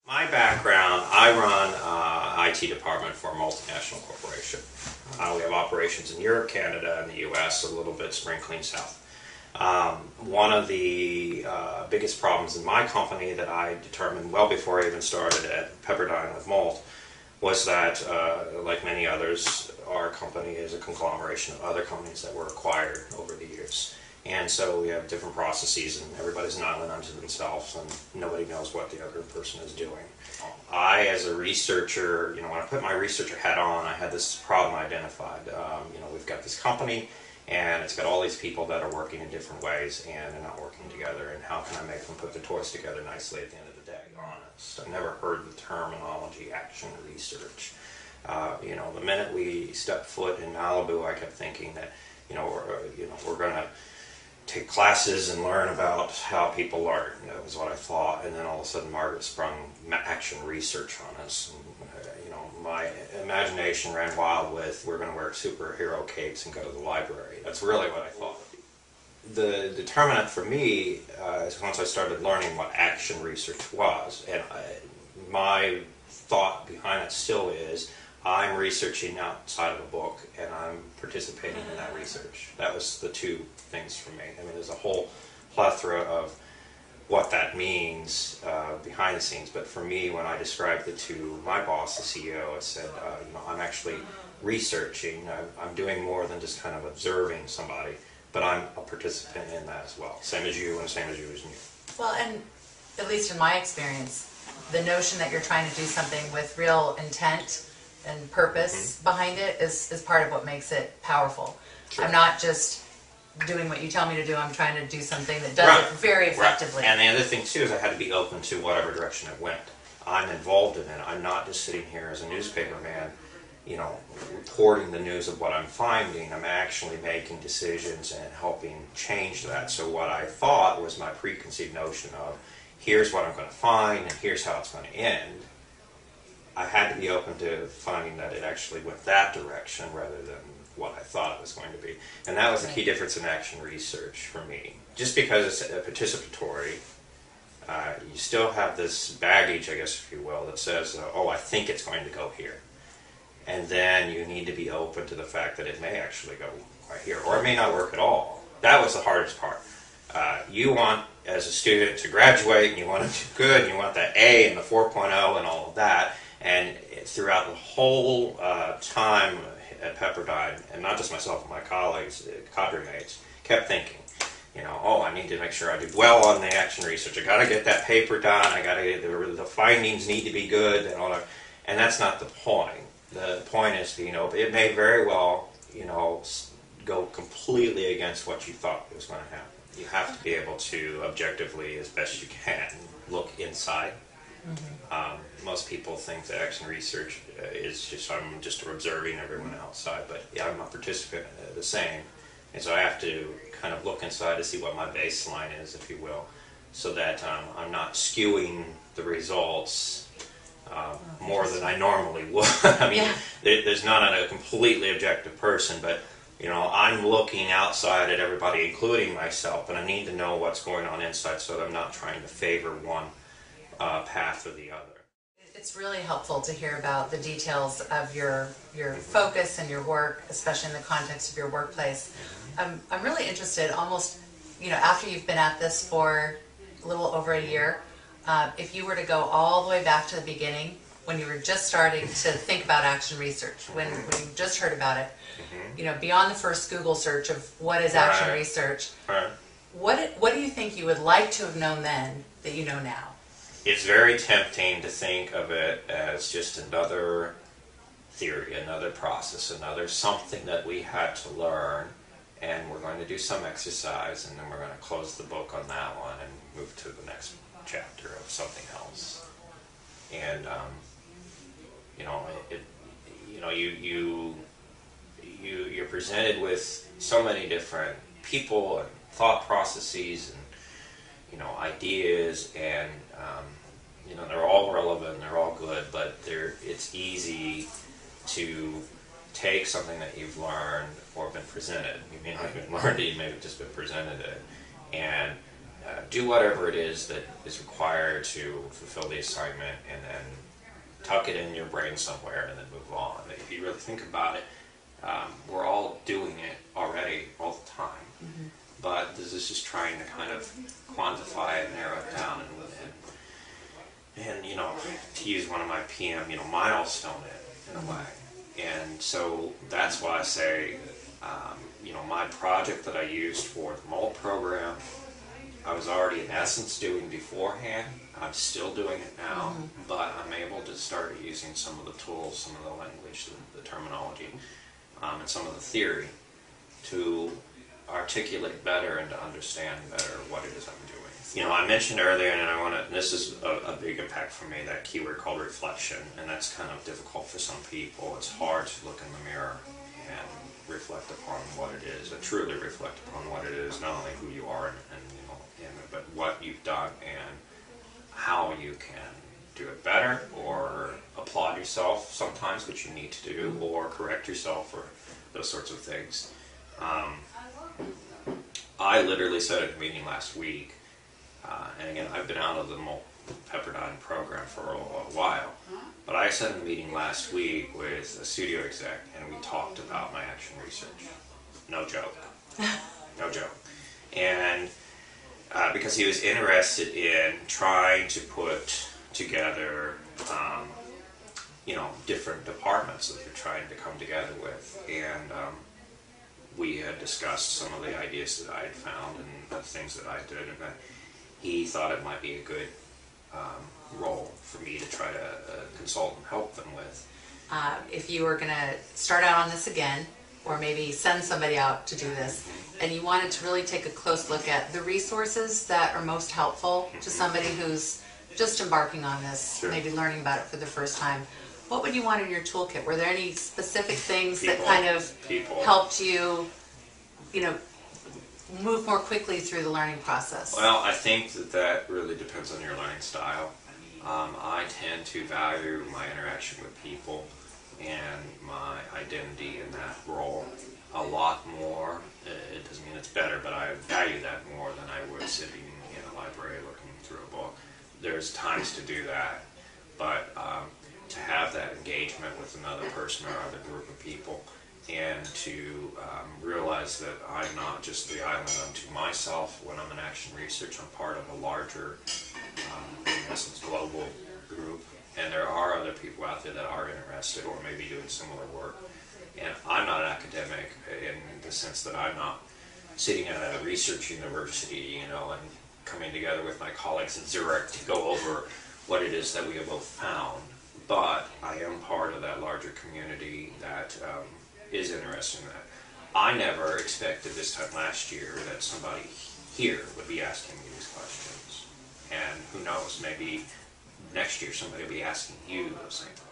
My background, I run IT department for a multinational corporation. We have operations in Europe, Canada, and the U.S., a little bit sprinkling south. One of the biggest problems in my company that I determined well before I even started at Pepperdine with malt was that, like many others, our company is a conglomeration of other companies that were acquired over the years. And so we have different processes, and everybody's an island unto themselves, and nobody knows what the other person is doing. I, as a researcher, when I put my researcher hat on, I had this problem identified. We've got this company, and it's got all these people that are working in different ways, and they're not working together, and how can I make them put their toys together nicely at the end of the day? Honest. I never heard the terminology action research. The minute we stepped foot in Malibu, I kept thinking that, we're going to take classes and learn about how people learn. That was what I thought, and then all of a sudden Margaret sprung action research on us. And, my imagination ran wild with, we're going to wear superhero capes and go to the library. That's really what I thought. The determinant for me is once I started learning what action research was, and my thought behind it still is, I'm researching outside of a book, and I'm participating in that research. That was the two things for me. I mean, there's a whole plethora of what that means behind the scenes, but for me, when I described it to my boss, the CEO, I said, I'm actually researching. I'm doing more than just kind of observing somebody, but I'm a participant in that as well. Same as you, and same as you as me. Well, and at least in my experience, the notion that you're trying to do something with real intent and purpose behind it is part of what makes it powerful. Sure. I'm not just doing what you tell me to do, I'm trying to do something that does it very effectively. Right. And the other thing too is I had to be open to whatever direction it went. I'm involved in it. I'm not just sitting here as a newspaper man, reporting the news of what I'm finding. I'm actually making decisions and helping change that. So what I thought was my preconceived notion of, here's what I'm going to find and here's how it's going to end. I had to be open to finding that it actually went that direction rather than what I thought it was going to be. And that was the key difference in action research for me. Just because it's participatory, you still have this baggage, I guess, if you will, that says, I think it's going to go here. And then you need to be open to the fact that it may actually go right here, or it may not work at all. That was the hardest part. You want, as a student, to graduate, and you want to do good, and you want that A and the 4.0 and all of that. And throughout the whole time at Pepperdine, and not just myself, but my colleagues, cadre mates, kept thinking, I need to make sure I do well on the action research. I got to get that paper done. I got to get the findings need to be good, and all that. And that's not the point. The point is, it may very well, go completely against what you thought was going to happen. You have to be able to objectively, as best you can, look inside. Most people think that action research is just, I'm just observing everyone outside, but yeah, I'm a participant the same, and so I have to kind of look inside to see what my baseline is, if you will, so that I'm not skewing the results more than I normally would. I mean, there's not a completely objective person, but I'm looking outside at everybody, including myself, and I need to know what's going on inside so that I'm not trying to favor one path or the other. It's really helpful to hear about the details of your focus and your work, especially in the context of your workplace. I'm really interested, almost, after you've been at this for a little over a year, if you were to go all the way back to the beginning, when you were just starting to think about action research, when you just heard about it, beyond the first Google search of what is action research, what do you think you would like to have known then that you know now? It's very tempting to think of it as just another theory, another process, another something that we had to learn, and we're going to do some exercise, and then we're going to close the book on that one and move to the next chapter of something else. And you're presented with so many different people and thought processes and ideas, and they're all relevant and they're all good, but it's easy to take something that you've learned or been presented. You may not have even learned it, you may have just been presented it, and do whatever it is that is required to fulfill the assignment, and then tuck it in your brain somewhere and then move on. If you really think about it, we're all doing it already all the time. Mm-hmm. But this is just trying to kind of quantify and narrow it down and you know, to use one of my PM, you know, milestone it in a way. And so that's why I say, you know, my project that I used for the MOLT program, I was already in essence doing beforehand. I'm still doing it now, but I'm able to start using some of the tools, some of the language, the terminology, and some of the theory to articulate better and to understand better what it is I'm doing. You know, I mentioned earlier, and this is a big impact for me, that keyword called reflection, and that's kind of difficult for some people. It's hard to look in the mirror and reflect upon what it is, truly reflect upon what it is, not only who you are and you know, but what you've done and how you can do it better, or applaud yourself sometimes, which you need to do, or correct yourself, or those sorts of things. I literally said at a meeting last week, and again, I've been out of the Pepperdine program for a while, but I said in a meeting last week with a studio exec, and we talked about my action research. No joke. No joke. And because he was interested in trying to put together, you know, different departments that they're trying to come together with, and we had discussed some of the ideas that I had found and the things that I did, and that he thought it might be a good role for me to try to consult and help them with. If you were going to start out on this again, or maybe send somebody out to do this, and you wanted to really take a close look at the resources that are most helpful to somebody who's just embarking on this, Sure. maybe learning about it for the first time, what would you want in your toolkit? Were there any specific things that People. kind of helped you, you know, move more quickly through the learning process? Well, I think that really depends on your learning style. I tend to value my interaction with people and my identity in that role a lot more. It doesn't mean it's better, but I value that more than I would sitting in a library looking through a book. There's times to do that, but to have that engagement with another person or other group of people, and to realize that I'm not just the island unto myself. When I'm in action research, I'm part of a larger, in essence, global group, and there are other people out there that are interested or maybe doing similar work. And I'm not an academic in the sense that I'm not sitting at a research university, you know, and coming together with my colleagues at Zurich to go over what it is that we have both found. But I am part of that larger community that is interested in that. I never expected this time last year that somebody here would be asking me these questions. And who knows, maybe next year somebody will be asking you those same questions.